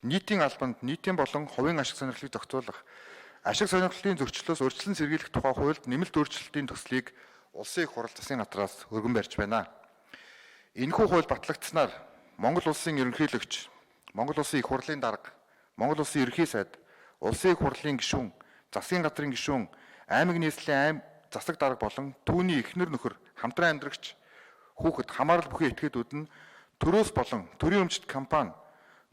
нийтийн албанд нийтийн болон хувийн ашиг сонирхлыг зохицуулах, ашиг сонирхлын зөрчлөөс урьдчилан сэргийлэх тухай хуульд нэмэлт өөрчлөлтийн төслийг Улсын их хурл засгийн газраас өргөн барьж байна. Энэхүү хууль батлагдсанаар Монгол улсын ерөнхийлөгч, Монгол улсын их хурлын дарга, Монгол улсын ерөнхий сайд, Улсын их хурлын гишүүн, засгийн газрын гишүүн, аймаг нийслэлийн засаг дарга болон түүний эхнэр нөхөр, хамтран амьдрагч, хүүхэд хамаарал бүхий этгээдүүд нь төрөөс болон төрийн өмчт компани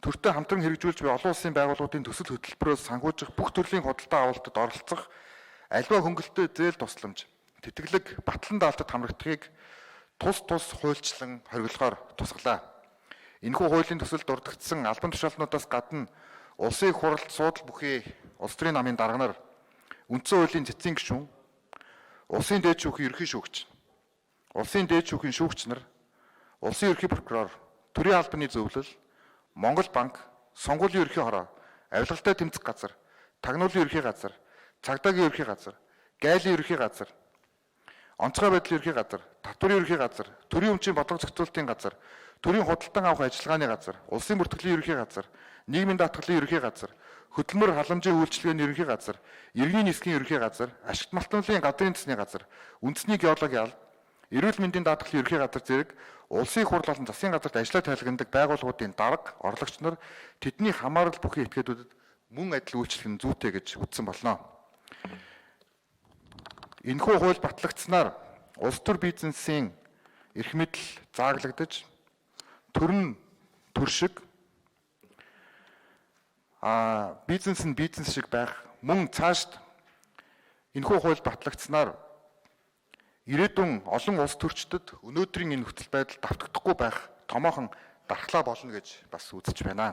төртөө хамтран хэрэгжүүлж буй олон улсын байгууллагуудын төсөл хөтөлбөрөөс санхүүжих бүх төрлийн худалдаа авалтад оролцох аливаа хөнгөлөлтөд зээл тусламж, тэтгэлэг, батлан даалтад хамрагдахыг тус хуульчлан хориглохоор тусгалаа. Энэхүү хуулийн төсөлд дурдгдсан албан тушаалтнуудаас гадна Улсын их хурлд суудал бүхий улс төрийн намын дарга нар, үндсэн хуулийн цэцгийн гишүүн, улсын дээд шүүхийн ерөнхий шүүгч, улсын дээд шүүхийн шүүгч нар, улсын ерөнхий прокурор, төрийн албаны зөвлөл, Монгол банк, сонгуулийн ерөнхий хороо, авилгалтай тэмцэх газар, тагнуулын ерөнхий газар, цагдаагийн ерөнхий газар, гайлын ерөнхий газар, онцгой байдлын ерөнхий газар, татварын ерөнхий газар, төрийн өмчийн бодлого зохицуулалтын газар, төрийн худалдан авах ажиллагааны газар, улсын бүртгэлийн ерөнхий газар, нийгмийн даатгалын ерөнхий газар, хөдөлмөр халамжийн үйлчилгээний ерөнхий газар, иргэний нисхийн ерөнхий газар, ашигт малтмалын газрын засны газар, үндэсний геологийн алба, эрүүл мэндийн даатгалын ерөнхий газар зэрэг улсын их хурл болон засгийн газарт ажиллаа тайлгнадаг байгууллагуудын дарга, орлогч нар тэдний хамаарал бүхий этгээдүүдэд мөн адил үйлчлэх нь зүйтэй гэж үзсэн болно. Энэхүү хууль батлагдсанаар улс төр бизнесийн эрх мэдэл зааглагдаж, төрн шиг бизнес нь бизнес шиг байх, мөн цаашд энэхүү хууль батлагдсанаар ирээдүйн олон улс төрчдөд өнөөдрийн энэ нөхцөл байдал давтагдахгүй байх томоохон дархлаа болно гэж бас үзэж байна.